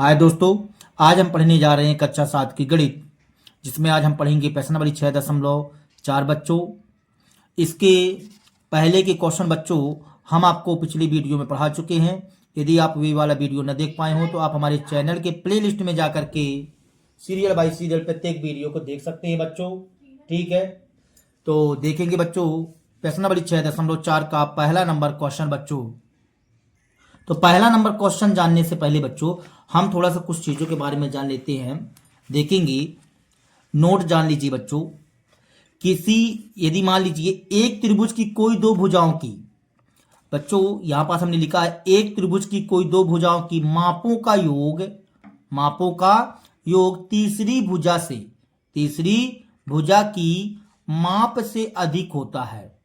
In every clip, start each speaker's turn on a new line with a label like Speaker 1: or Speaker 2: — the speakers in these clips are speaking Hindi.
Speaker 1: हाय दोस्तों, आज हम पढ़ने जा रहे हैं कक्षा 7 की गणित, जिसमें आज हम पढ़ेंगे प्रश्न नंबर 6.4 बच्चों। इसके पहले के क्वेश्चन बच्चों हम आपको पिछली वीडियो में पढ़ा चुके हैं। यदि आप वे वाला वीडियो न देख पाए हो तो आप हमारे चैनल के प्लेलिस्ट में जाकर के सीरियल बाय सीरियल प्रत्येक वीडियो को देख सकते हैं बच्चों। ठीक है, तो देखेंगे बच्चों प्रश्न नंबर 6.4 का पहला नंबर क्वेश्चन बच्चों। तो पहला नंबर क्वेश्चन जानने से पहले बच्चों हम थोड़ा सा कुछ चीज़ों के बारे में जान लेते हैं। देखेंगे, नोट जान लीजिए बच्चों। यदि मान लीजिए एक त्रिभुज की कोई दो भुजाओं की, बच्चों यहां पास हमने लिखा है एक त्रिभुज की कोई दो भुजाओं की मापों का योग तीसरी भुजा की माप से अधिक होता है।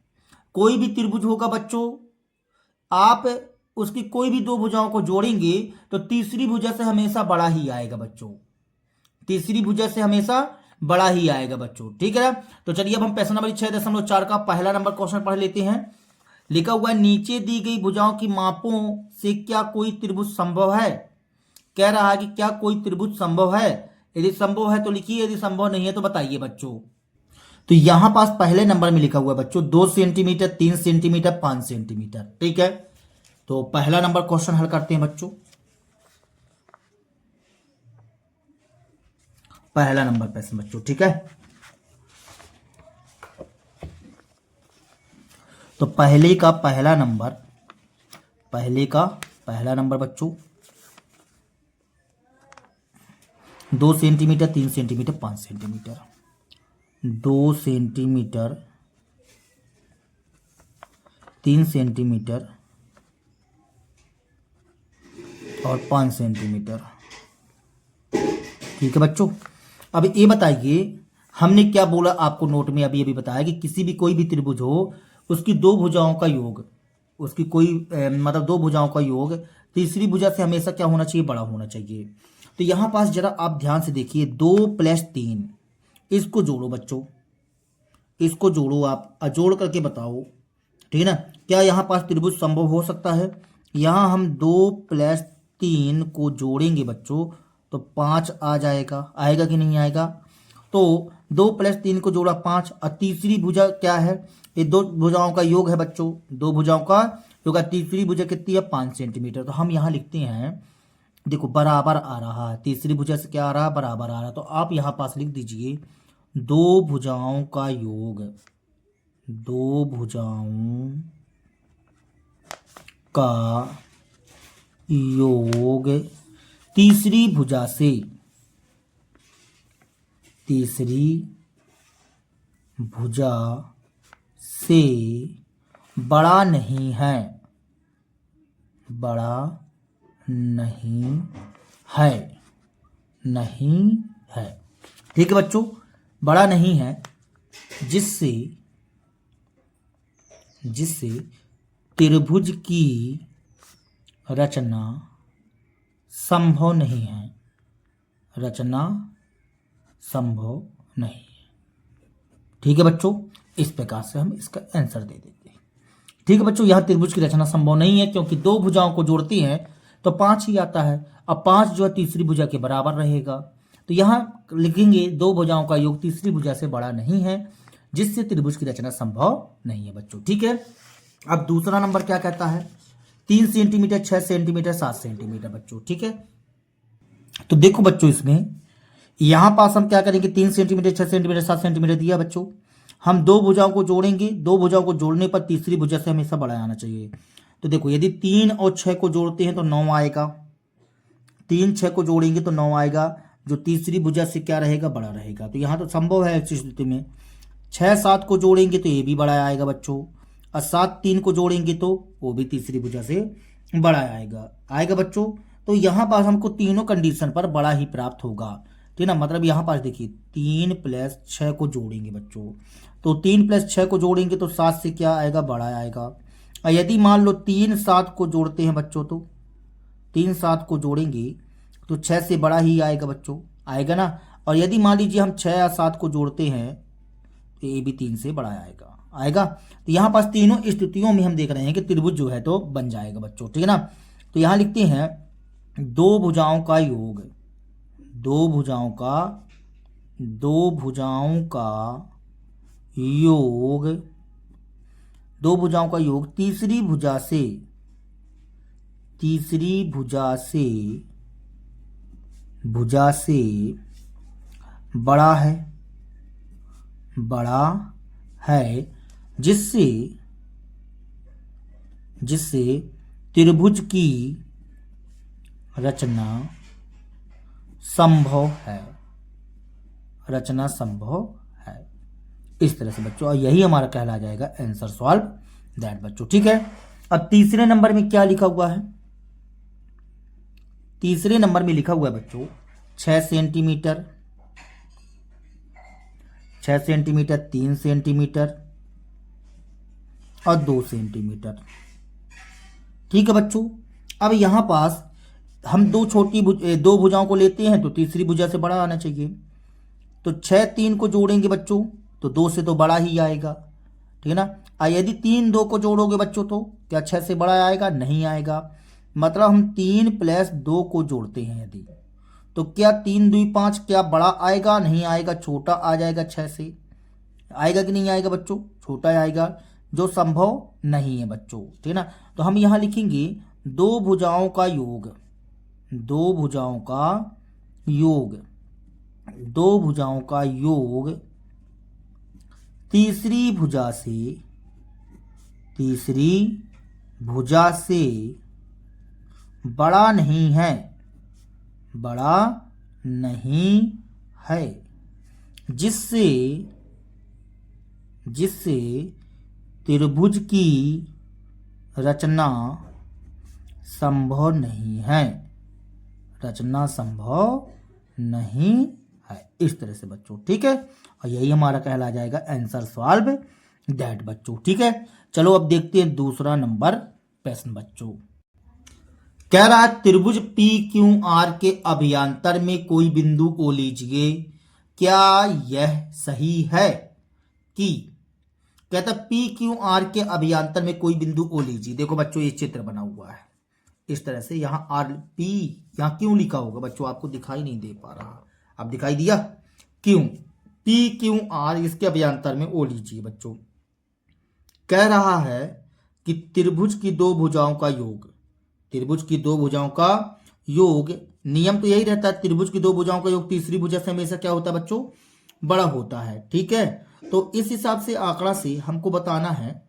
Speaker 1: कोई भी त्रिभुज होगा बच्चों, आप उसकी कोई भी दो भुजाओं को जोड़ेंगे तो तीसरी भुजा से हमेशा बड़ा ही आएगा बच्चों। तीसरी भुजा से हमेशा बड़ा ही आएगा बच्चों। ठीक है ना, तो चलिए अब हम प्रश्न नंबर 6.4 का पहला नंबर क्वेश्चन पढ़ लेते हैं। लिखा हुआ है, नीचे दी गई भुजाओं की मापों से क्या कोई त्रिभुज संभव है। कह रहा है कि क्या कोई त्रिभुज संभव है। यदि संभव है तो लिखिए, यदि संभव नहीं है तो बताइए बच्चों। तो यहां पास पहले नंबर में लिखा हुआ है बच्चों 2 सेंटीमीटर, 3 सेंटीमीटर, 5 सेंटीमीटर। ठीक है, तो पहला नंबर क्वेश्चन हल करते हैं बच्चों। पहला नंबर प्रश्न बच्चों, ठीक है। तो पहले का पहला नंबर बच्चों 2 centimetre, 3 centimetre, 5 centimetre. 2 centimetre, 3 centimetre और 5 सेंटीमीटर। ठीक है बच्चों, अब ये बताइए हमने क्या बोला आपको नोट में अभी बताया कि किसी भी कोई भी त्रिभुज हो उसकी दो भुजाओं का योग, उसकी कोई मतलब दो भुजाओं का योग तीसरी भुजा से हमेशा क्या होना चाहिए, बड़ा होना चाहिए। तो यहां पास जरा आप ध्यान से देखिए, 2 + 3 इसको जोड़ो बच्चों, इसको जोड़ो, आप जोड़ करके बताओ। ठीक है ना, क्या यहां पास त्रिभुज संभव हो सकता है। यहां हम 2 + 3 को जोड़ेंगे बच्चों तो 5 आ जाएगा, आएगा कि नहीं आएगा। तो 2 + 3 को जोड़ा 5, और तीसरी भुजा क्या है, ये दो भुजाओं का योग है बच्चों, दो भुजाओं का योग। तीसरी भुजा कितनी है, 5 सेंटीमीटर। तो हम यहाँ लिखते हैं, देखो बराबर आ रहा है, तीसरी भुजा से क्या आ रहा है, बराबर आ रहा है। तो आप यहाँ पास लिख दीजिए दो भुजाओं का योग, दो भुजाओं का योग तीसरी भुजा से बड़ा नहीं है, नहीं है। ठीक है बच्चों, बड़ा नहीं है, जिससे त्रिभुज की रचना संभव नहीं है, ठीक है बच्चों। इस प्रकार से हम इसका आंसर दे देते हैं। ठीक है बच्चों, यहां त्रिभुज की रचना संभव नहीं है क्योंकि दो भुजाओं को जोड़ती हैं तो 5 ही आता है। अब 5 जो है तीसरी भुजा के बराबर रहेगा, तो यहां लिखेंगे दो भुजाओं का योग तीसरी भुजा से बड़ा नहीं है, जिससे त्रिभुज की रचना संभव नहीं है बच्चों। ठीक है, अब दूसरा नंबर क्या कहता है, 3 सेंटीमीटर, 6 सेंटीमीटर, 7 सेंटीमीटर बच्चों। ठीक है, तो देखो बच्चों इसमें यहां पास हम क्या करेंगे, 3 सेंटीमीटर, 6 सेंटीमीटर, 7 सेंटीमीटर दिया बच्चों। हम दो भुजाओं को जोड़ेंगे, दो भुजाओं को जोड़ने पर तीसरी भुजा से हमेशा बड़ा आना चाहिए। तो देखो यदि 3 और 6 को जोड़ते हैं तो 9 आएगा, 3 6 को जोड़ेंगे तो 9 आएगा, जो तीसरी भुजा से क्या रहेगा, बड़ा रहेगा। तो यहाँ तो संभव है इस स्थिति में। 6 7 को जोड़ेंगे तो ये भी बड़ा आएगा बच्चों, और 7 3 को जोड़ेंगे तो वो भी तीसरी भुजा से बड़ा आएगा बच्चों। तो यहाँ पास हमको तीनों कंडीशन पर बड़ा ही प्राप्त होगा। ठीक है ना, मतलब यहाँ पास देखिए 3 + 6 को जोड़ेंगे बच्चों, तो 3 + 6 को जोड़ेंगे तो 7 से क्या आएगा, बड़ा आएगा। और यदि मान लो 3 7 को जोड़ते हैं बच्चों, तो 3 7 को जोड़ेंगे तो 6 से बड़ा ही आएगा बच्चों, आएगा ना। और यदि मान लीजिए हम 6 या 7 को जोड़ते हैं तो ये भी 3 से बड़ा आएगा। तो यहाँ पास तीनों स्थितियों में हम देख रहे हैं कि त्रिभुज जो है तो बन जाएगा बच्चों। ठीक है ना, तो यहाँ लिखते हैं दो भुजाओं का योग, दो भुजाओं का, दो भुजाओं का योग, दो भुजाओं का योग तीसरी भुजा से, तीसरी भुजा से बड़ा है, बड़ा है, जिससे, जिससे त्रिभुज की रचना संभव है, रचना संभव है। इस तरह से बच्चों, और यही हमारा कहला जाएगा आंसर सॉल्व दैट बच्चों। ठीक है, अब तीसरे नंबर में क्या लिखा हुआ है? तीसरे नंबर में लिखा हुआ है बच्चों 6 सेंटीमीटर, 6 सेंटीमीटर, 3 सेंटीमीटर और 2 सेंटीमीटर। ठीक है बच्चों, अब यहां पास हम दो भुजाओं को लेते हैं तो तीसरी भुजा से बड़ा आना चाहिए। तो 6 3 को जोड़ेंगे बच्चों तो 2 से तो बड़ा ही आएगा, ठीक है ना। यदि 3 2 को जोड़ोगे बच्चों तो क्या 6 से बड़ा आएगा? नहीं आएगा। मतलब हम 3 + 2 को जोड़ते हैं यदि, तो क्या 3 2 5 क्या बड़ा आएगा? नहीं आएगा, छोटा आ जाएगा 6 से। आएगा कि नहीं आएगा बच्चों? छोटा आएगा, जो संभव नहीं है बच्चों, ठीक है ना। तो हम यहाँ लिखेंगे दो भुजाओं का योग, दो भुजाओं का योग, दो भुजाओं का योग तीसरी भुजा से, तीसरी भुजा से बड़ा नहीं है, बड़ा नहीं है, जिससे, जिससे त्रिभुज की रचना संभव नहीं है, रचना संभव नहीं है। इस तरह से बच्चों, ठीक है, और यही हमारा कहला जाएगा आंसर सॉल्व दैट बच्चों। ठीक है, चलो अब देखते हैं दूसरा नंबर प्रश्न बच्चों। कह रहा है त्रिभुज पी क्यू आर के अभियांतर में कोई बिंदु को लीजिए, क्या यह सही है कि? कहता पी क्यू आर के अभियांतर में कोई बिंदु को लीजिए। देखो बच्चों, ये चित्र बना हुआ है इस तरह से, यहां आर पी, यहां क्यों लिखा होगा बच्चों? आपको दिखाई नहीं दे पा रहा, अब दिखाई दिया? क्यों? पी क्यू आर, इसके अभियांतर में ओ लीजिए बच्चों। कह रहा है कि त्रिभुज की दो भुजाओं का योग, त्रिभुज की दो भुजाओं का योग, नियम तो यही रहता है, त्रिभुज की दो भुजाओं का योग तीसरी भुजा से हमेशा क्या होता है बच्चों? बड़ा होता है। ठीक है, तो इस हिसाब से आंकड़ा से हमको बताना है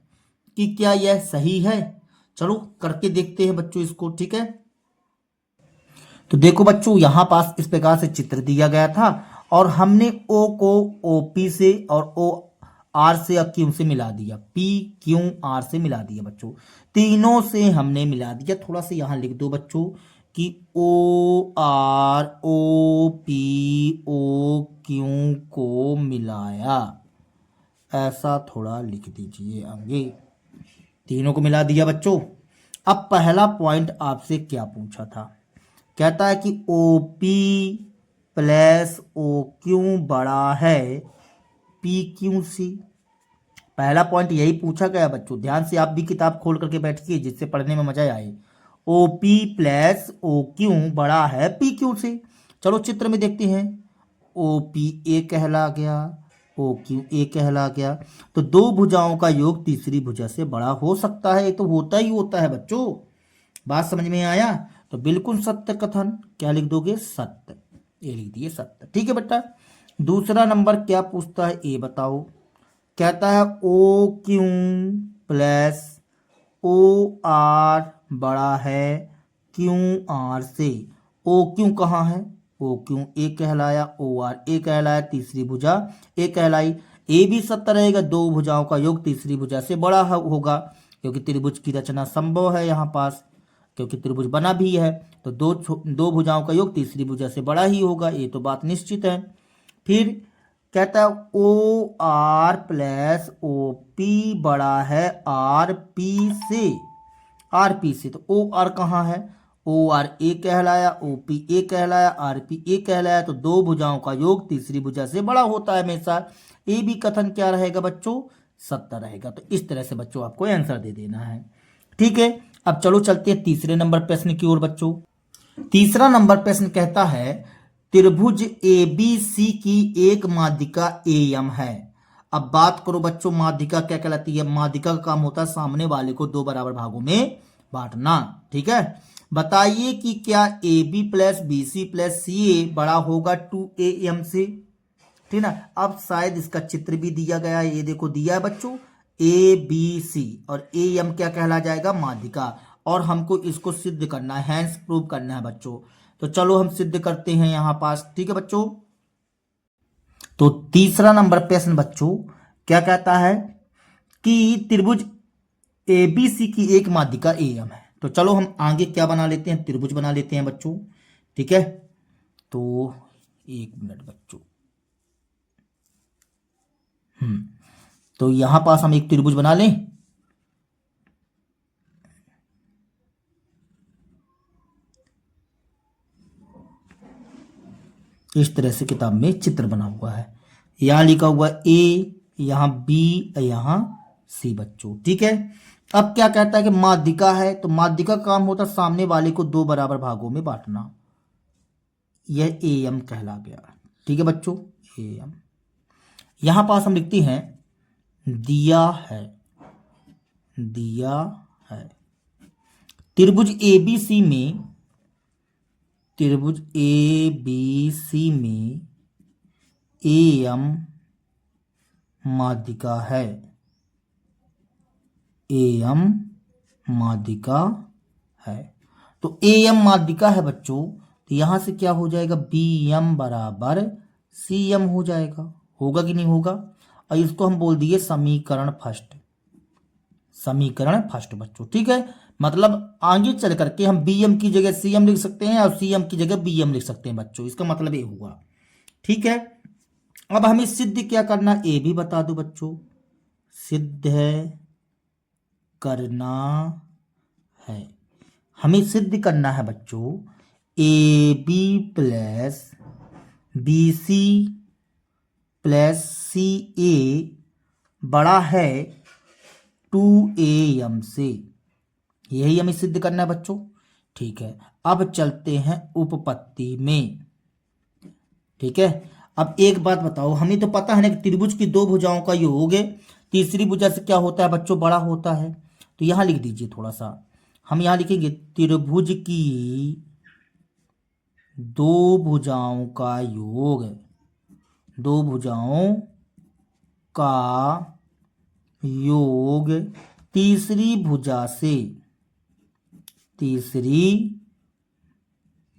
Speaker 1: कि क्या यह सही है। चलो करके देखते हैं बच्चों इसको। ठीक है, तो देखो बच्चों, यहां पास इस प्रकार से चित्र दिया गया था और हमने ओ को ओपी से और ओ आर से और क्यू से मिला दिया, पी क्यू आर से मिला दिया बच्चों, तीनों से हमने मिला दिया। थोड़ा सा यहां लिख दो बच्चों कि O R O P O Q को मिलाया, ऐसा थोड़ा लिख दीजिए आगे। तीनों को मिला दिया बच्चों। अब पहला पॉइंट आपसे क्या पूछा था? कहता है कि OP + OQ बड़ा है PQ से। पहला पॉइंट यही पूछा गया बच्चों, ध्यान से आप भी किताब खोल करके बैठिए जिससे पढ़ने में मजा आए। OP + OQ बड़ा है PQ से। चलो चित्र में देखते हैं, OPA कहला गया, OQA कहला गया, तो दो भुजाओं का योग तीसरी भुजा से बड़ा हो सकता है। ये तो होता ही होता है बच्चों, बात समझ में आया? तो बिल्कुल सत्य कथन, क्या लिख दोगे? सत्य, ये लिख दिए सत्य। ठीक है बेटा, दूसरा नंबर क्या पूछता है ये बताओ। कहता है OQ + OR बड़ा है QR से। OQ कहाँ है? OQ A कहलाया, OR A कहलाया, तीसरी भुजा A कहलाई। ए भी सत्य रहेगा, दो भुजाओं का योग तीसरी भुजा से बड़ा होगा, क्योंकि त्रिभुज की रचना संभव है यहाँ पास, क्योंकि त्रिभुज बना भी है, तो दो भुजाओं का योग तीसरी भुजा से बड़ा ही होगा, ये तो बात निश्चित है। फिर कहता है OR + OP बड़ा है RP से, RP से, तो OR कहाँ है? OR A कहलाया, OP A कहलाया, RP A कहलाया, तो दो भुजाओं का योग तीसरी भुजा से बड़ा होता है हमेशा। ये भी कथन क्या रहेगा बच्चों? सत्य रहेगा। तो इस तरह से बच्चों आपको आंसर दे देना है। ठीक है, अब चलो चलते हैं तीसरे नंबर प्रश्न की ओर बच्चों। तीसरा नंबर प्रश्न कहता है त्रिभुज ABC की एक माध्यिका AM है। अब बात करो बच्चों, माध्यिका क्या कहलाती है? माध्यिका का काम होता है सामने वाले को दो बराबर भागों में बांटना। ठीक है, बताइए कि क्या AB plus BC plus CA बड़ा होगा 2AM से? ठीक ना। अब शायद इसका चित्र भी दिया गया है, ये देखो दिया है बच्चों, ABC और AM क्या कहला जाएगा? माध्यिका। और हमको इसको सिद्ध करना है, हैंस प्रूव करना है बच्चों। तो चलो हम सिद्ध करते हैं यहां पास। ठीक है बच्चों, तो तीसरा नंबर प्रश्न बच्चों क्या कहता है कि त्रिभुज ABC की एक माध्यिका AM है। तो चलो हम आगे क्या बना लेते हैं? त्रिभुज बना लेते हैं बच्चों। ठीक है, तो एक मिनट बच्चों। तो यहां पास हम एक त्रिभुज बना लें। इस तरह से किताब में चित्र बना हुआ है, यहां लिखा हुआ A, यहां B, यहां C बच्चों। ठीक है, अब क्या कहता है कि माध्यिका है, तो माध्यिका का काम होता है सामने वाले को दो बराबर भागों में बांटना। यह AM कहला गया। ठीक है बच्चों, AM। यहां पास हम लिखते हैं दिया है, दिया है त्रिभुज ABC में, त्रिभुज ABC में AM माध्यिका है, AM माध्यिका है। तो AM माध्यिका है बच्चों, तो यहां से क्या हो जाएगा? BM बराबर CM हो जाएगा। होगा कि नहीं होगा? और इसको हम बोल दिए समीकरण फर्स्ट, समीकरण फर्स्ट बच्चों। ठीक है, मतलब आगे चल करके हम BM की जगह CM लिख सकते हैं और CM की जगह BM लिख सकते हैं बच्चों, इसका मतलब ये हुआ। ठीक है, अब हमें सिद्ध क्या करना, ये भी बता दो बच्चों। सिद्ध करना है, हमें सिद्ध करना है बच्चों AB plus BC plus CA बड़ा है 2AM से, यही हमें सिद्ध करना है बच्चों। ठीक है, अब चलते हैं उपपत्ति में। ठीक है, अब एक बात बताओ, हमें तो पता है ना कि त्रिभुज की दो भुजाओं का योग तीसरी भुजा से क्या होता है बच्चों? बड़ा होता है। तो यहां लिख दीजिए थोड़ा सा, हम यहां लिखेंगे त्रिभुज की दो भुजाओं का योग, दो भुजाओं का योग तीसरी भुजा से, तीसरी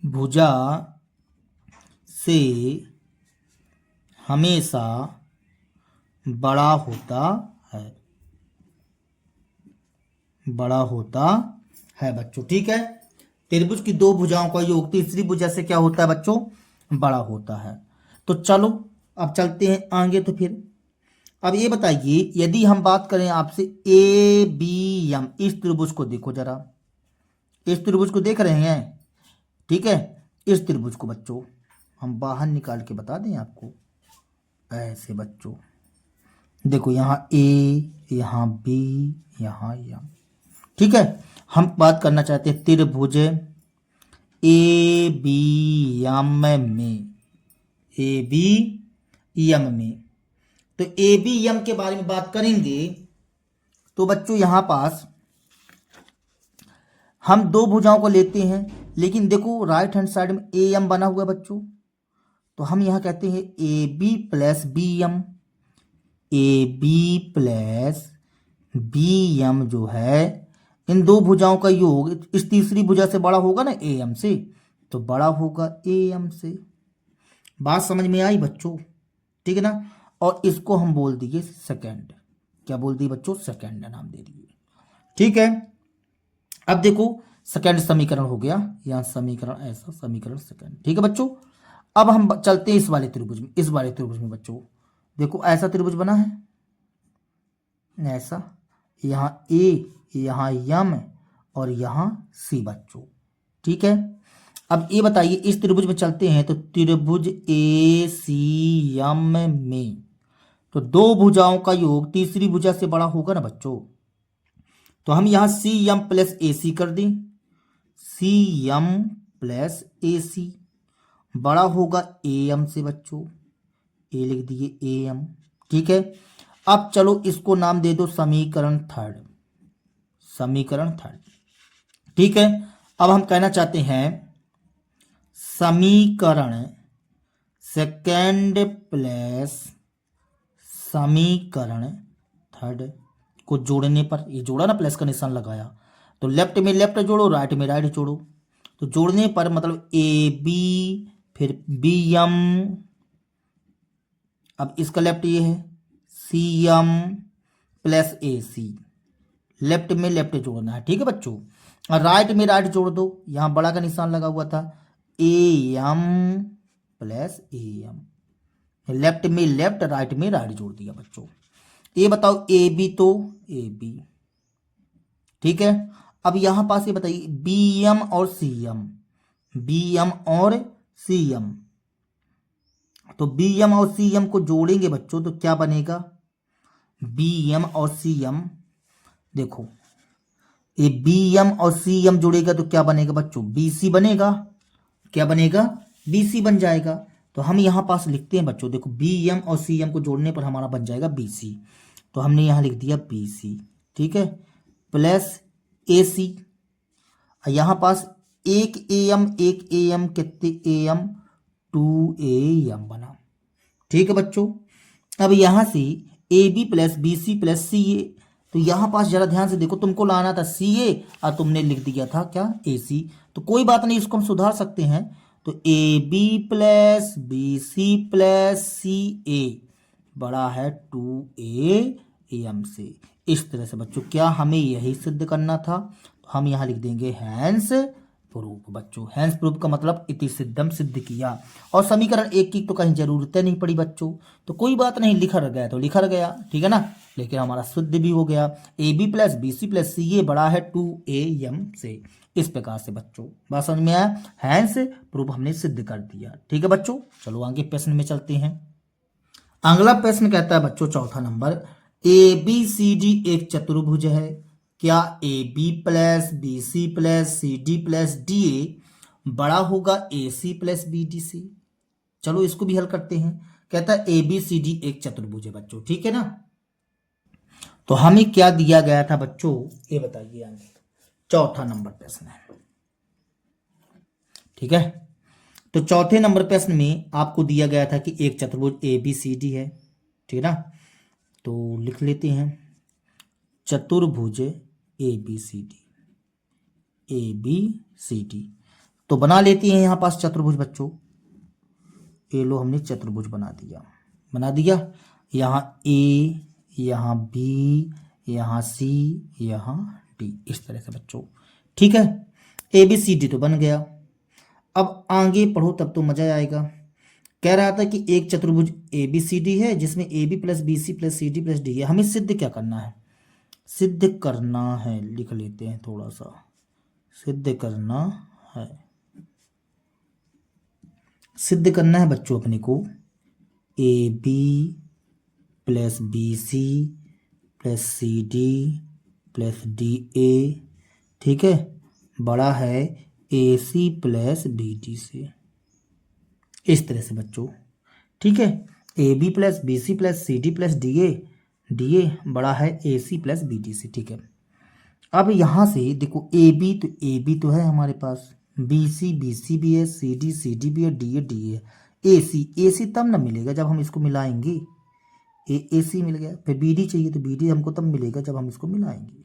Speaker 1: भुजा से हमेशा बड़ा होता है, बड़ा होता है बच्चों। ठीक है, त्रिभुज की दो भुजाओं का योग तीसरी भुजा से क्या होता है बच्चों? बड़ा होता है। तो चलो अब चलते हैं आगे। तो फिर अब ये बताइए, यदि हम बात करें आपसे ABM, इस त्रिभुज को देखो जरा, इस त्रिभुज को देख रहे हैं? ठीक है, इस त्रिभुज को बच्चों हम बाहर निकाल के बता दें आपको, ऐसे बच्चों देखो, यहाँ A, यहाँ B, यहाँ M। ठीक है, हम बात करना चाहते हैं त्रिभुज ABM में, ABM में। तो ABM के बारे में बात करेंगे तो बच्चों यहां पास हम दो भुजाओं को लेते हैं, लेकिन देखो राइट हैंड साइड में AM बना हुआ है बच्चों, तो हम यहां कहते हैं AB plus BM, AB plus BM जो है इन दो भुजाओं का योग इस तीसरी भुजा से बड़ा होगा ना AM से, तो बड़ा होगा AM से। बात समझ में आई बच्चों? ठीक है ना। और इसको हम बोल दिए सेकंड, क्या बोल दिए बच्चों? सेकंड नाम दे दिए। ठीक है, अब देखो सेकंड समीकरण हो गया, यहां समीकरण ऐसा, समीकरण सेकंड। ठीक है बच्चों, अब हम चलते हैं इस वाले त्रिभुज में, इस वाले त्रिभुज में बच्चों देखो ऐसा त्रिभुज बना है, ऐसा, यहाँ A, यहाँ M और यहाँ C बच्चों। ठीक है, अब ये बताइए इस त्रिभुज में चलते हैं, तो त्रिभुज ACM में तो दो भुजाओं का योग तीसरी भुजा से बड़ा होगा ना बच्चों, तो हम यहां CM प्लस AC कर दें, CM प्लस ए सी बड़ा होगा ए एम से बच्चों, ए लिख दिए ए एम। ठीक है, अब चलो इसको नाम दे दो समीकरण थर्ड, समीकरण थर्ड। ठीक है, अब हम कहना चाहते हैं समीकरण सेकेंड प्लस समीकरण थर्ड को जोड़ने पर, ये जोड़ा ना, प्लस का निशान लगाया, तो लेफ्ट में लेफ्ट जोड़ो, राइट में राइट जोड़ो। तो जोड़ने पर मतलब ए बी फिर बी एम, अब इसका लेफ्ट ये है सी एम प्लस ए सी, लेफ्ट में लेफ्ट जोड़ना है। ठीक है बच्चों, और राइट में राइट जोड़ दो, यहां बड़ा का निशान लगा हुआ था, A M plus A M, left में लेफ्ट राइट में राइट जोड़ दिया बच्चों। ये बताओ ए बी तो ए बी। ठीक है, अब यहां पास ये बताइए बी एम और सी एम, बी एम और सी एम, तो बी एम और सी एम को जोड़ेंगे बच्चों तो क्या बनेगा, बी एम और सी एम, देखो ये बी एम और सी एम जोड़ेगा तो क्या बनेगा बच्चों, बी सी बनेगा, क्या बनेगा, बी सी बन जाएगा। तो हम यहां पास लिखते हैं बच्चों, देखो बी एम और सी एम को जोड़ने पर हमारा बन जाएगा बी सी, तो हमने यहां लिख दिया बी सी। ठीक है, प्लस ए सी, यहां पास एक ए एम कितने ए एम, 2am बना। ठीक है बच्चों, अब यहां से A B plus B C plus C A, तो यहां पास जरा ध्यान से देखो, तुमको लाना था सी ए और तुमने लिख दिया था क्या, ए सी। तो कोई बात नहीं, इसको हम सुधार सकते हैं, तो A B plus B C plus C A बड़ा है 2am से। इस तरह से बच्चों क्या हमें यही सिद्ध करना था, तो हम यहां लिख देंगे हैंस प्रूफ। बच्चों हैंस प्रूफ का मतलब इति सिद्धम, सिद्ध किया। और समीकरण एक की तो कहीं जरूरत नहीं पड़ी बच्चों, तो कोई बात नहीं, लिखा रह गया तो लिखा रह गया, ठीक है ना, लेकिन हमारा सिद्ध भी हो गया, A B plus B C plus C A बड़ा है 2am से। इस प्रकार से बच्चों बात समझ में आया, हैंस प्रूफ हमने सिद्ध कर दिया। ठीक है बच्चों, चलो आगे प्रश्न में चलते हैं। अगला प्रश्न कहता है बच्चों चौथा नंबर, ए बी सी डी एक चतुर्भुज है, क्या A B plus B C plus C D plus D A बड़ा होगा A C plus B D से। चलो इसको भी हल करते हैं। कहता है ए बी सी डी एक चतुर्भुज है बच्चों, ठीक है ना। तो हमें क्या दिया गया था बच्चों, ये बताइए आगे, चौथा नंबर प्रश्न है, ठीक है। तो चौथे नंबर प्रश्न में आपको दिया गया था कि एक चतुर्भुज ए बी सी डी है, ठीक है ना। तो लिख लेते हैं चतुर्भुज A B C D, A B C D, तो बना लेते हैं यहां पास चतुर्भुज बच्चों। ये लो हमने चतुर्भुज बना दिया, यहाँ ए, यहाँ बी, यहाँ सी, यहाँ डी, इस तरह से बच्चों, ठीक है। ए बी सी डी तो बन गया। अब आगे पढ़ो तब तो मजा आएगा। कह रहा था कि एक चतुर्भुज ए बी सी डी है जिसमें A B plus B C plus C D plus D है। हमें सिद्ध क्या करना है, सिद्ध करना है, लिख लेते हैं थोड़ा सा, सिद्ध करना है, सिद्ध करना है बच्चों अपने को, A B plus B C plus C D plus D A, ठीक है, बड़ा है A C plus B D से। इस तरह से बच्चों, ठीक है, A B plus B C plus C D plus D A बड़ा है A C plus B D से, ठीक है। अब यहाँ से देखो ए बी तो है हमारे पास, बी सी भी है, सी डी भी है, डी है, ए सी तब ना मिलेगा जब हम इसको मिलाएंगे, ए सी मिल गया, फिर बी डी चाहिए तो बी डी हमको तब मिलेगा जब हम इसको मिलाएंगे।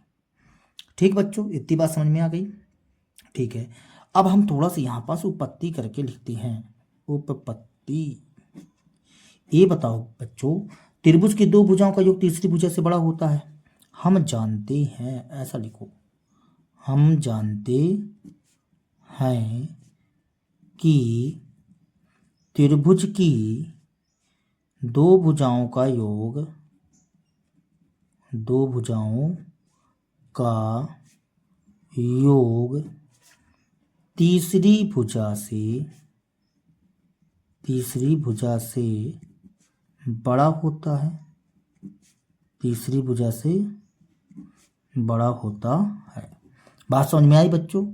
Speaker 1: ठीक बच्चों, इतनी बात समझ में आ गई, ठीक है। अब हम थोड़ा सा यहाँ पास उपपत्ति करके लिखते हैं, उपपत्ति। ये बताओ बच्चों, त्रिभुज की दो भुजाओं का योग तीसरी भुजा से बड़ा होता है। हम जानते हैं, ऐसा लिखो, हम जानते हैं कि त्रिभुज की दो भुजाओं का योग, दो भुजाओं का योग तीसरी भुजा से बड़ा होता है, तीसरी भुजा से बड़ा होता है। बात समझ में आई बच्चों,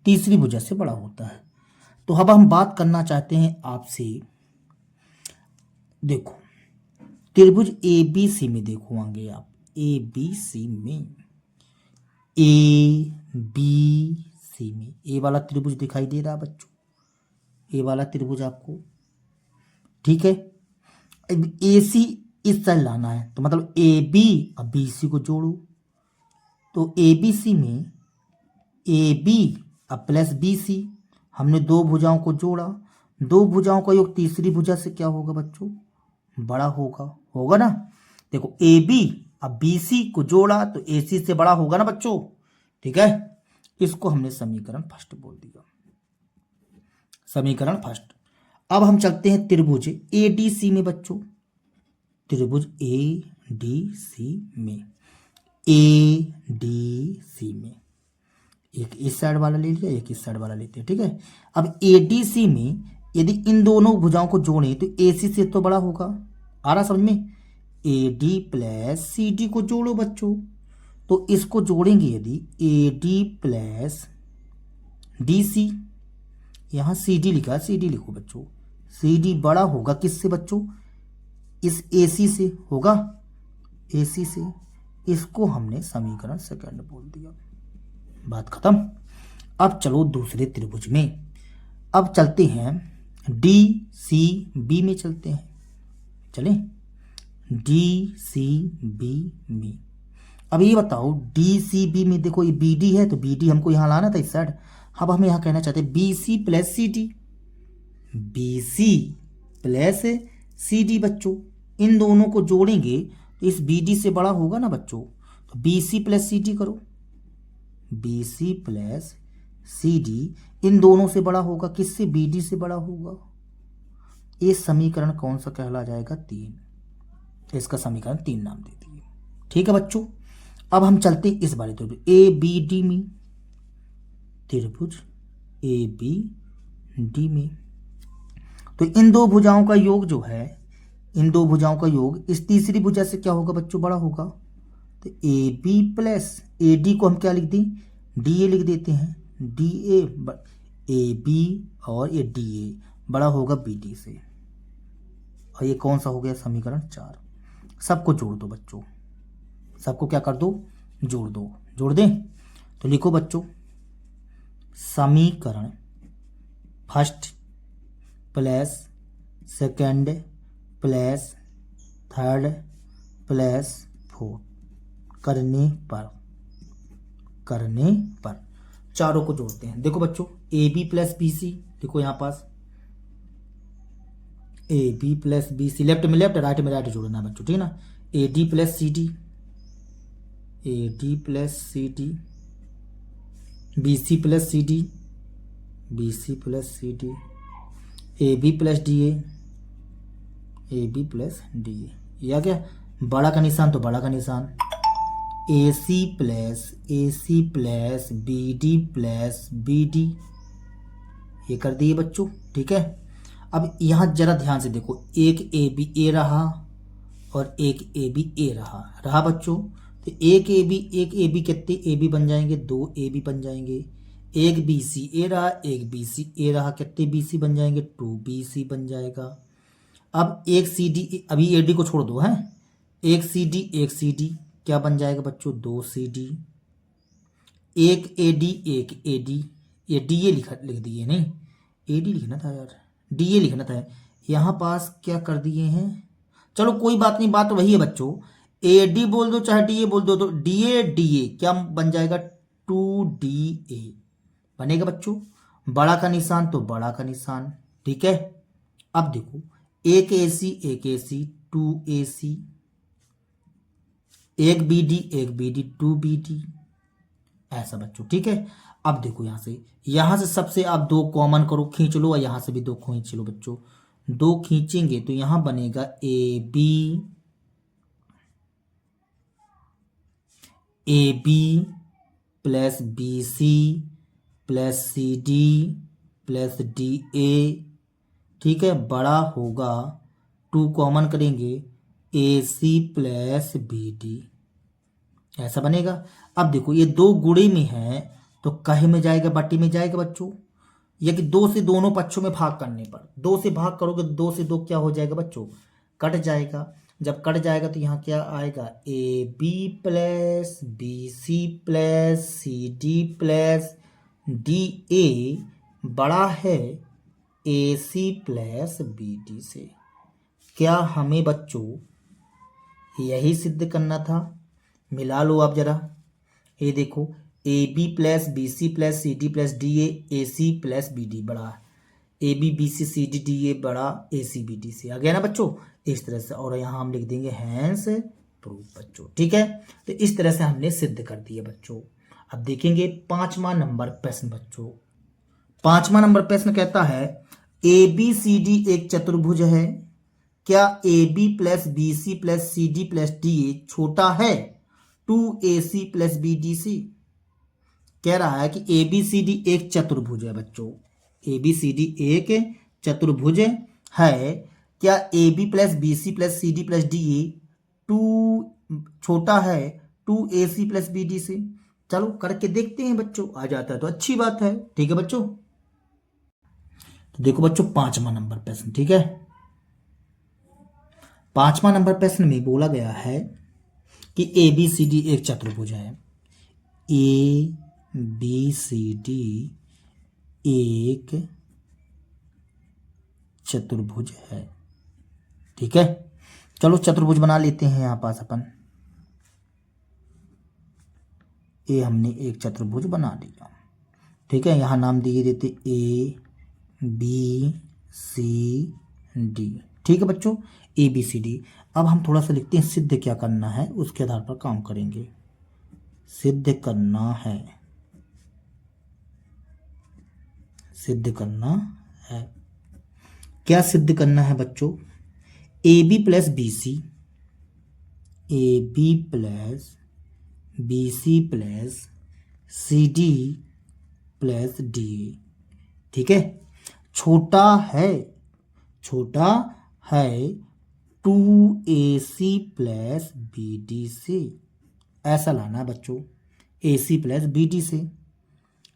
Speaker 1: तीसरी भुजा से बड़ा होता है। तो अब हम बात करना चाहते हैं आपसे, देखो त्रिभुज ए बी सी में देखो आगे आप, ए बी सी में, ए बी सी में ए वाला त्रिभुज दिखाई दे रहा है बच्चों, ए वाला त्रिभुज आपको, ठीक है। ए सी इस साइड लाना है, तो मतलब ए बी और बी सी को जोड़ो, तो ए बी सी में ए बी और प्लस बी सी, हमने दो भुजाओं को जोड़ा, दो भुजाओं का योग तीसरी भुजा से क्या होगा बच्चों, बड़ा होगा, होगा ना। देखो ए बी और बी सी को जोड़ा तो ए सी से बड़ा होगा ना बच्चों, ठीक है। इसको हमने समीकरण फर्स्ट बोल दिया, समीकरण फर्स्ट। अब हम चलते हैं त्रिभुज ए डी सी में बच्चों, त्रिभुज ए डी सी में, ए डी सी में एक इस साइड वाला ले लिया, एक इस साइड वाला लेते हैं, ठीक है। अब ए डी सी में यदि इन दोनों भुजाओं को जोड़ें तो ए सी से तो बड़ा होगा, आ रहा समझ में। A D plus C D को जोड़ो बच्चों, तो इसको जोड़ेंगे यदि A D plus D C, यहां सी डी लिखा, सी डी लिखो बच्चों, सी डी बड़ा होगा किससे बच्चों, इस ए सी से होगा, ए सी से। इसको हमने समीकरण सेकंड बोल दिया, बात खत्म। अब चलो दूसरे त्रिभुज में, अब चलते हैं डी सी बी में, चलते हैं, चलें डी सी बी में। अब ये बताओ डी सी बी में, देखो ये बी डी है तो बी डी हमको यहाँ लाना था इस साइड, अब हम यहाँ कहना चाहते हैं B C plus C D, B C plus C D बच्चों, इन दोनों को जोड़ेंगे तो इस बी डी से बड़ा होगा ना बच्चों, तो B C plus C D करो, B C plus C D इन दोनों से बड़ा होगा, किससे, बी डी से बड़ा होगा। ये समीकरण कौन सा कहला जाएगा, 3, इसका समीकरण 3 नाम दे दिए, ठीक है बच्चों। अब हम चलते इस बारे त्रिभुज ए बी डी में, त्रिभुज ए बी डी में, तो इन दो भुजाओं का योग जो है, इन दो भुजाओं का योग इस तीसरी भुजा से क्या होगा बच्चों, बड़ा होगा। तो A B plus A D को हम क्या लिख दें, डी ए लिख देते हैं, डी ए बी और ये डी ए बड़ा होगा बी डी से, और ये कौन सा हो गया, समीकरण 4। सबको जोड़ दो बच्चों, सबको क्या कर दो, जोड़ दो, जोड़ दें तो लिखो बच्चों, समीकरण first plus second plus third plus fourth करने पर चारों को जोड़ते हैं। देखो बच्चों A B plus B C, देखो यहां पास A B plus B C, left में लेफ्ट राइट में राइट जोड़ना है बच्चों, ठीक है ना। A D plus C D, A D plus C D, B C plus C D, B C plus C D, A B plus D A B plus D A, या क्या बड़ा का निशान तो बड़ा का निशान, A C plus B D plus B D, ये कर दिए बच्चों, ठीक है। अब यहां जरा ध्यान से देखो, एक ए बी ए रहा और एक ए बी ए रहा बच्चों, तो एक ए बी कितने ए बी बन जाएंगे, 2 ए बी बन जाएंगे। एक बी सी ए रहा, एक बी सी ए रहा, कितने बी सी बन जाएंगे, 2 बी सी बन जाएगा। अब एक सी डी, अभी ए डी को छोड़ दो, है एक सी डी क्या बन जाएगा बच्चों, 2 सी डी, एक ए डी, ये डी ए लिख दिए, नहीं ए डी लिखना था यार, डी ए लिखना था, यहाँ पास क्या कर दिए हैं, चलो कोई बात नहीं, बात वही है बच्चों, ए डी बोल दो चाहे डी ए बोल दो, तो डी ए क्या बन जाएगा, 2 डी ए बनेगा बच्चों, बड़ा का निशान तो बड़ा का निशान, ठीक है। अब देखो एक ए सी 2 ए सी, एक बी डी 2 बी डी, ऐसा बच्चों, ठीक है। अब देखो यहां से सबसे आप 2 कॉमन करो, खींच लो, और यहां से भी 2 खींच लो बच्चों, 2 खींचेंगे तो यहां बनेगा A B plus B C plus C D plus D A, ठीक है, बड़ा होगा 2 कॉमन करेंगे A C plus B D, ऐसा बनेगा। अब देखो ये 2 गुणे में है तो कहे में जाएगा, बट्टी में जाएगा बच्चों, या कि 2 से दोनों पक्षों में भाग करने पर, 2 से भाग करोगे तो 2 से 2 क्या हो जाएगा बच्चों, कट जाएगा। जब कट जाएगा तो यहाँ क्या आएगा, A B plus B C plus C D plus D A बड़ा है A C plus B D से। क्या हमें बच्चों यही सिद्ध करना था? मिला लो आप जरा, ये देखो A B plus B C plus C D plus D A C plus B D बड़ा है A B B C C D D A बड़ा ए सी बी डी से। आ गया ना बच्चों, इस तरह से। और यहाँ हम लिख देंगे हैंस प्रूफ बच्चों, ठीक है। तो इस तरह से हमने सिद्ध कर दिया बच्चों। अब देखेंगे 5वां नंबर प्रश्न बच्चों। 5वां नंबर प्रश्न कहता है ए बी सी डी एक चतुर्भुज है, क्या A B plus B C plus C D plus D A छोटा है 2ac plus B D C. कह रहा है कि ए बी सी डी एक चतुर्भुज है बच्चों, ए बी सी डी एक चतुर्भुज है, क्या A B plus B C plus C D plus D A छोटा है 2ac प्लस बी डी से। चलो करके देखते हैं बच्चों, आ जाता है तो अच्छी बात है, ठीक है बच्चों। तो देखो बच्चों 5वां नंबर प्रश्न, ठीक है। 5वां नंबर प्रश्न में बोला गया है कि ए बी सी डी एक चतुर्भुज है, ए बी सी डी एक चतुर्भुज है, ठीक है। चलो चतुर्भुज बना लेते हैं यहाँ पास अपन। ए हमने एक चतुर्भुज बना लिया, ठीक है। यहाँ नाम दिए देते ए बी सी डी, ठीक है बच्चों, ए बी सी डी। अब हम थोड़ा सा लिखते हैं सिद्ध क्या करना है, उसके आधार पर काम करेंगे। सिद्ध करना है, सिद्ध करना है। क्या सिद्ध करना है बच्चों? A B plus B C, A B plus B C plus C D plus D, ठीक है, छोटा है 2ac प्लस बी डी से। ऐसा लाना है बच्चों, ac प्लस बी डी से,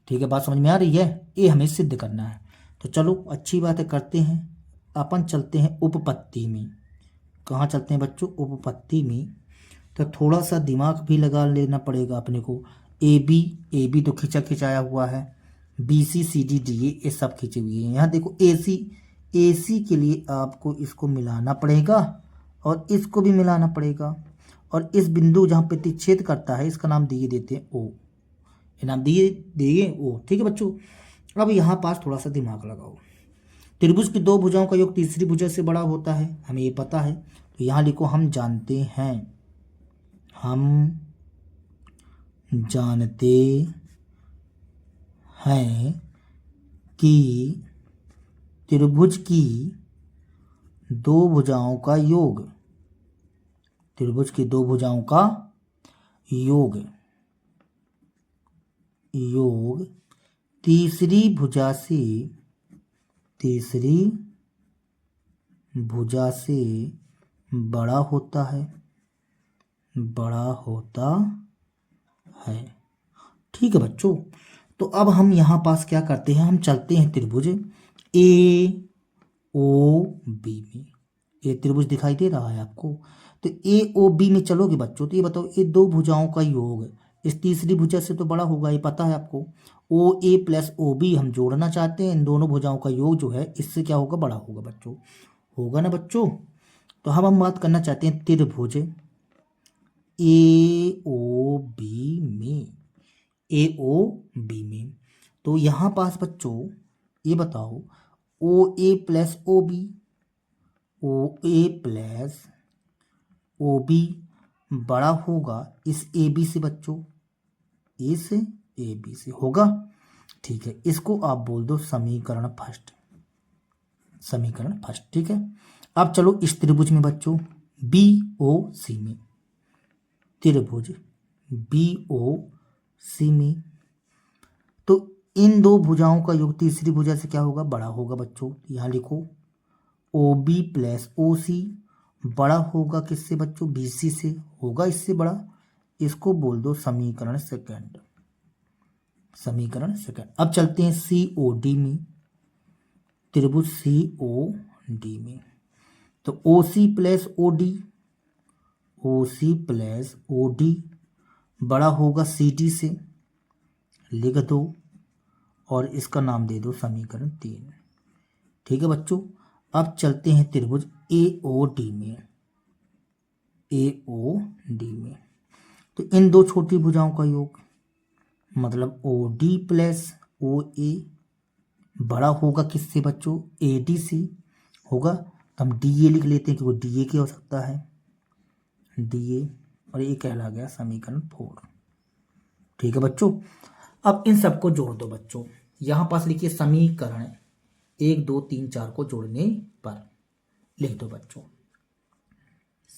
Speaker 1: ठीक है। बात समझ में आ रही है? ये हमें सिद्ध करना है। तो चलो अच्छी बात है, करते हैं। अपन चलते हैं उपपत्ति में। कहाँ चलते हैं बच्चों? उपपत्ति में। तो थोड़ा सा दिमाग भी लगा लेना पड़ेगा अपने को। ए बी तो खिंचाया हुआ है, B C C D D ये सब खिंचे हुए हैं। यहाँ देखो ए सी के लिए आपको इसको मिलाना पड़ेगा और इसको भी मिलाना पड़ेगा, और इस बिंदु जहाँ पे प्रतिच्छेद करता है इसका नाम दिए देते हैं ओ, ये नाम दिए ओ, ठीक है बच्चों। अब यहाँ पास थोड़ा सा दिमाग लगाओ। त्रिभुज की 2 भुजाओं का योग तीसरी भुजा से बड़ा होता है, हमें ये पता है। तो यहाँ लिखो हम जानते हैं कि त्रिभुज की 2 भुजाओं का योग, त्रिभुज की 2 भुजाओं का योग तीसरी भुजा से बड़ा होता है, ठीक है बच्चों। तो अब हम यहाँ पास क्या करते हैं, हम चलते हैं त्रिभुज ए ओ बी में। ये त्रिभुज दिखाई दे रहा है आपको? तो ए ओ बी में चलोगे बच्चों, तो ये बताओ ये 2 भुजाओं का योग इस तीसरी भुजा से तो बड़ा होगा, ये पता है आपको। ओ ए प्लस ओ बी हम जोड़ना चाहते हैं, इन दोनों भुजाओं का योग जो है इससे क्या होगा, बड़ा होगा बच्चों, होगा ना बच्चों। तो हम बात करना चाहते हैं त्रिभुज ए ओ बी में। तो यहाँ पास बच्चों ये बताओ ओ ए प्लस ओ बी बड़ा होगा इस ए बी से बच्चों, इस ए बी से होगा, ठीक है। इसको आप बोल दो समीकरण फर्स्ट, ठीक है। अब चलो इस त्रिभुज में बच्चों बी ओ सी में, त्रिभुज बी ओ सी में, तो इन 2 भुजाओं का योग तीसरी भुजा से क्या होगा, बड़ा होगा बच्चों। यहाँ लिखो ओ बी प्लस ओ सी बड़ा होगा किससे बच्चों, बी सी से, होगा इससे बड़ा। इसको बोल दो समीकरण सेकंड, समीकरण सेकंड। अब चलते हैं COD में, त्रिभुज COD में। तो OC plus OD, OC plus OD बड़ा होगा CD से, लिख दो और इसका नाम दे दो समीकरण 3। ठीक है बच्चों। अब चलते हैं त्रिभुज AOD में, AOD में। तो इन दो छोटी भुजाओं का योग मतलब OD प्लस OA बड़ा होगा किससे बच्चों, AD से होगा। तो हम DA लिख लेते हैं क्योंकि DA की आवश्यकता है, DA, और ये कहला गया समीकरण 4। ठीक है बच्चों। अब इन सबको जोड़ दो बच्चों। यहां पास लिखिए समीकरण 1 2 3 4 को जोड़ने पर लिख दो बच्चों।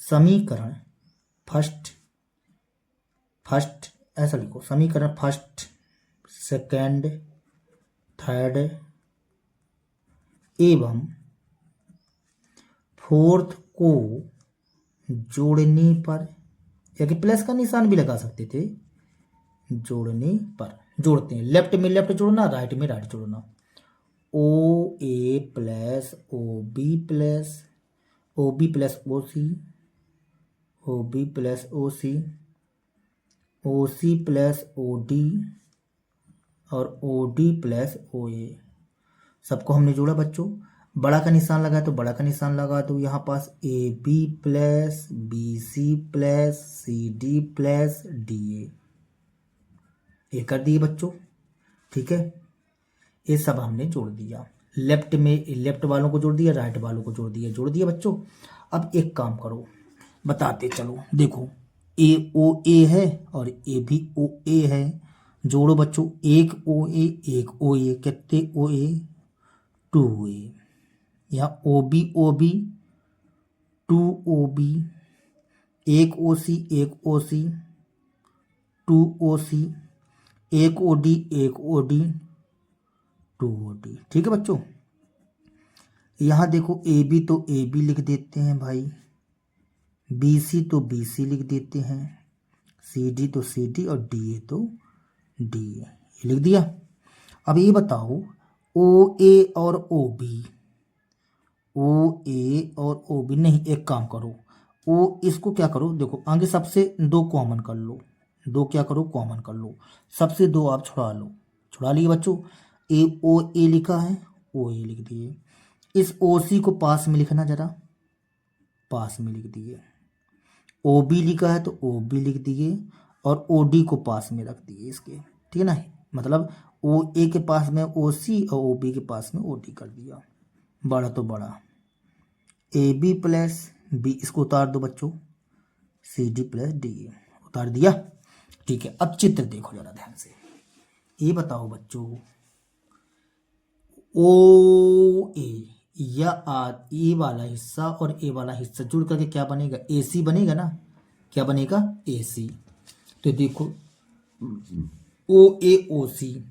Speaker 1: समीकरण फर्स्ट ऐसा लिखो, समीकरण फर्स्ट, सेकंड, थर्ड एवं फोर्थ को जोड़ने पर, या कि प्लस का निशान भी लगा सकते थे, जोड़ने पर जोड़ते हैं। लेफ्ट में लेफ्ट जोड़ना, राइट में राइट जोड़ना। OA plus OB plus OB plus OC, OB plus OC, OC plus OD और OD प्लस OA, सबको हमने जोड़ा बच्चों। बड़ा का निशान लगा तो बड़ा का निशान लगा दो। यहाँ पास AB plus BC plus CD plus DA, ये कर दिए बच्चों। ठीक है, ये सब हमने जोड़ दिया। लेफ्ट में लेफ्ट वालों को जोड़ दिया, राइट वालों को जोड़ दिया बच्चों। अब एक काम करो, बताते चलो। देखो AOA है और A भी OA है, जोड़ो बच्चों। एक OA कितने OA, 2A। यहाँ OB 2OB, एक OC 2OC, एक OD 2OD। ठीक है बच्चों। यहाँ देखो AB तो AB लिख देते हैं भाई, BC तो BC लिख देते हैं, CD तो CD और DA तो DA, ये लिख दिया। अब ये बताओ OA और OB नहीं, एक काम करो, इसको क्या करो, देखो आगे सबसे 2 कॉमन कर लो, 2 क्या करो कॉमन कर लो, सबसे 2 आप छुड़ा लो। छुड़ा लिए बच्चों। OA लिखा है, OA लिख दिए। इस OC को पास में लिखना, जरा पास में लिख दिए। OB लिखा है तो OB लिख दिए और OD को पास में रख दिए इसके। ठीक है ना, मतलब OA के पास में OC और OB के पास में OD कर दिया। बड़ा तो बड़ा AB प्लस B, इसको उतार दो बच्चों, CD प्लस DA उतार दिया। ठीक है, अब चित्र देखो जरा ध्यान से। ये बताओ बच्चों, OA या ए वाला हिस्सा और ए वाला हिस्सा जुड़ करके क्या बनेगा, AC बनेगा ना। क्या बनेगा, AC। तो देखो OAOC,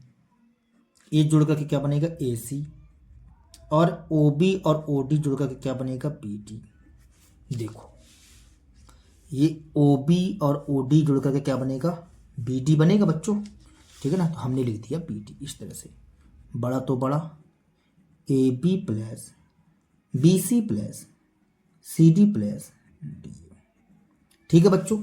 Speaker 1: ये जुड़ करके क्या बनेगा, AC, और OB और OD जुड़ करके क्या बनेगा, BD। देखो ये OB और OD जुड़ करके क्या बनेगा, BD बनेगा बच्चों। ठीक है ना, तो हमने लिख दिया BD इस तरह से। बड़ा तो बड़ा AB plus BC plus CD plus DA। ठीक है बच्चों।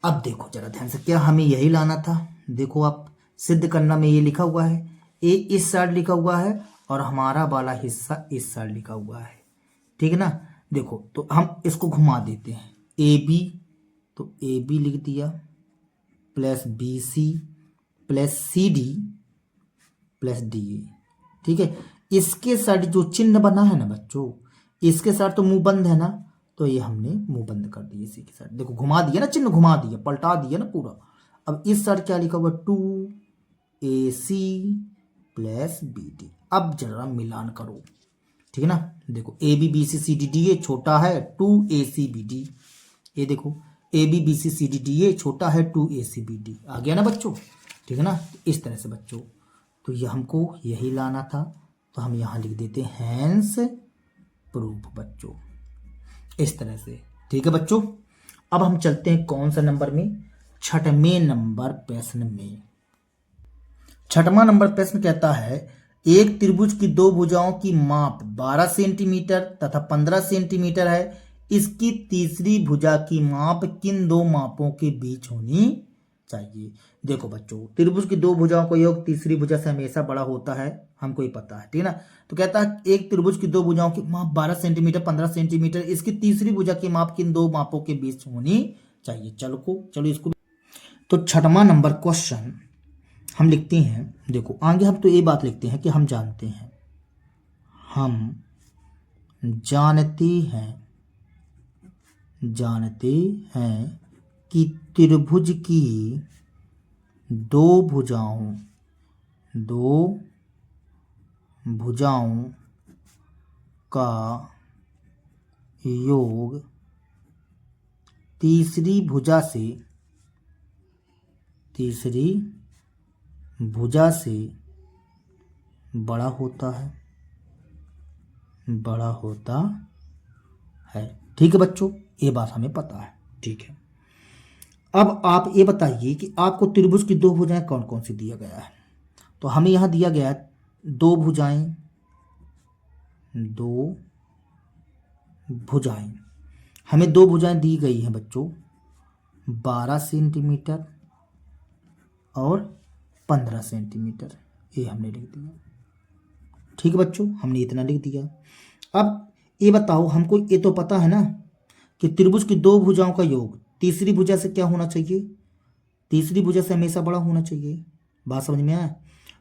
Speaker 1: अब देखो जरा ध्यान से, क्या हमें यही लाना था। देखो आप सिद्ध करना में ये लिखा हुआ है, A इस साइड लिखा हुआ है और हमारा वाला हिस्सा इस साइड लिखा हुआ है। ठीक है ना, देखो तो हम इसको घुमा देते हैं। AB तो AB लिख दिया plus BC plus CD plus DA। ठीक है, इसके साइड जो चिन्ह बना है ना बच्चों, इसके साइड तो मुंह बंद है ना, तो ये हमने मुंह बंद कर दिया। इसी के साइड देखो घुमा दिया ना, चिन्ह घुमा दिया, पलटा दिया ना पूरा। अब इस साइड क्या लिखा हुआ, 2AC प्लस BD। अब जरा मिलान करो। ठीक है ना, देखो AB BC CD DA छोटा है 2AC BD। ये देखो AB BC CD DA छोटा है 2AC BD। आ गया ना बच्चों। ठीक है ना, इस तरह से बच्चों, तो ये हमको यही लाना था, तो हम यहाँ लिख देते हैं हैंस प्रूफ बच्चों, इस तरह से। ठीक है बच्चों। अब हम चलते हैं कौन सा नंबर में, 6वें नंबर प्रश्न में। छठवां नंबर प्रश्न कहता है एक त्रिभुज की दो भुजाओं की माप 12 सेंटीमीटर तथा 15 सेंटीमीटर है। इसकी तीसरी भुजा की माप किन दो मापों के बीच होनी चाहिए। देखो बच्चों, त्रिभुज की दो भुजाओं का योग तीसरी भुजा से हमेशा बड़ा होता है, हमको ही पता है, ठीक है ना। तो कहता है एक त्रिभुज की दो भुजाओं की माप 12 सेंटीमीटर 15 सेंटीमीटर, इसकी तीसरी भुजा की माप किन दो मापों के बीच होनी चाहिए। चलो इसको। तो छठवां नंबर क्वेश्चन हम लिखते हैं, देखो आगे हम तो ये बात लिखते हैं कि हम जानते हैं कि त्रिभुज की दो भुजाओं का योग तीसरी भुजा से बड़ा होता है। ठीक है बच्चों, ये बात हमें पता है। ठीक है, अब आप ये बताइए कि आपको त्रिभुज की दो भुजाएं कौन कौन सी दिया गया है। तो हमें यहां दिया गया है दो भुजाएं हमें दो भुजाएं दी गई हैं बच्चों, 12 सेंटीमीटर और 15 सेंटीमीटर। ये हमने लिख दिया। ठीक है बच्चों, हमने इतना लिख दिया। अब ये बताओ, हमको ये तो पता है ना कि त्रिभुज की दो भुजाओं का योग तीसरी भुजा से क्या होना चाहिए, तीसरी भुजा से हमेशा बड़ा होना चाहिए। बात समझ में आया।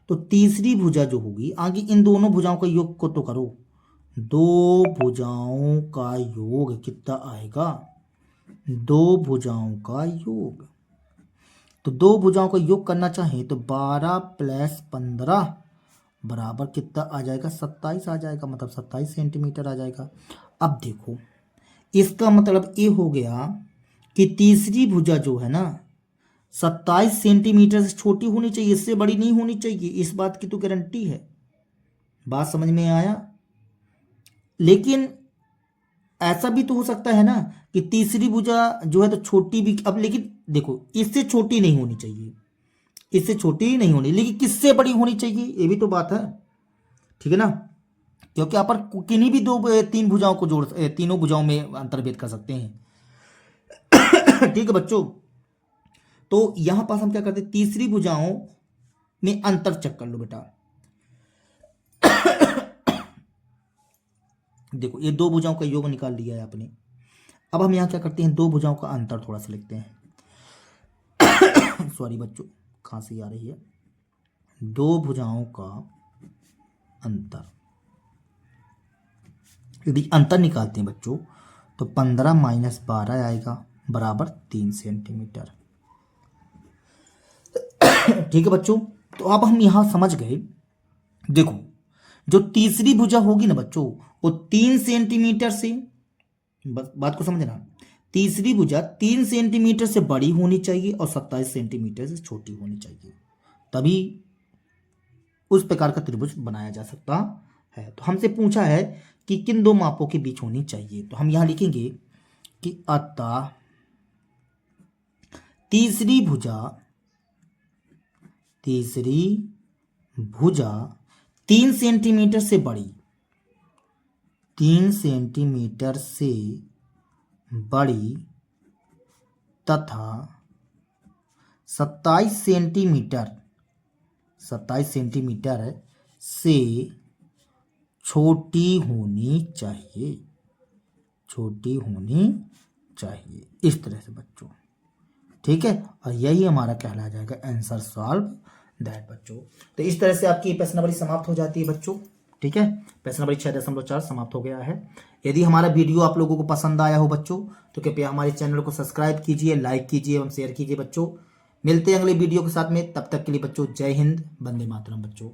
Speaker 1: तो तीसरी भुजा जो होगी, आगे इन दोनों भुजाओं का योग को तो करो। दो भुजाओं का योग कितना आएगा, दो भुजाओं का योग। तो दो भुजाओं का योग करना चाहे तो 12 + 15 बराबर कितना आ जाएगा, 27 आ जाएगा, मतलब 27 सेंटीमीटर आ जाएगा। अब देखो, इसका मतलब ये हो गया कि तीसरी भुजा जो है ना 27 सेंटीमीटर से छोटी होनी चाहिए, इससे बड़ी नहीं होनी चाहिए। इस बात की तो गारंटी है। बात समझ में आया। लेकिन ऐसा भी तो हो सकता है ना कि तीसरी भुजा जो है तो छोटी भी, अब लेकिन देखो इससे छोटी नहीं होनी चाहिए, इससे छोटी नहीं होनी, लेकिन किससे बड़ी होनी चाहिए, ये भी तो बात है। ठीक है ना, क्योंकि यहाँ पर किन्हीं भी तीन भुजाओं को तीनों भुजाओं में अंतर्भेद कर सकते हैं। ठीक है बच्चों, तो यहां पास हम क्या करते हैं, तीसरी भुजाओं में अंतर चेक कर लो बेटा। देखो ये दो भुजाओं का योग निकाल लिया है आपने। अब हम यहां क्या करते हैं, दो भुजाओं का अंतर थोड़ा सा लिखते हैं। सॉरी बच्चों, खांसी आ रही है। दो भुजाओं का अंतर, यदि अंतर निकालते हैं बच्चों तो 15 - 12 आएगा बराबर 3 सेंटीमीटर। ठीक है बच्चों, तो अब हम यहां समझ गए। देखो जो तीसरी भुजा होगी ना बच्चों, वो 3 सेंटीमीटर से, बात को समझना, तीसरी भुजा 3 सेंटीमीटर से बड़ी होनी चाहिए और 27 सेंटीमीटर से छोटी होनी चाहिए, तभी उस प्रकार का त्रिभुज बनाया जा सकता है। तो हमसे पूछा है कि किन दो मापों के बीच होनी चाहिए। तो हम यहां लिखेंगे कि अतः तीसरी भुजा 3 सेंटीमीटर से बड़ी, 3 सेंटीमीटर से बड़ी तथा 27 सेंटीमीटर से छोटी होनी चाहिए, इस तरह से बच्चों। ठीक है, और यही हमारा कहला जाएगा आंसर सॉल्व दैट बच्चों। तो इस तरह से आपकी प्रश्न नंबर समाप्त हो जाती है बच्चों। ठीक है, प्रश्न नंबर 6.4 समाप्त हो गया है। यदि हमारा वीडियो आप लोगों को पसंद आया हो बच्चों, तो कृपया हमारे चैनल को सब्सक्राइब कीजिए, लाइक कीजिए एवं शेयर कीजिए बच्चों। मिलते हैं अगले वीडियो के साथ में, तब तक के लिए बच्चों जय हिंद, वंदे मातरम बच्चों।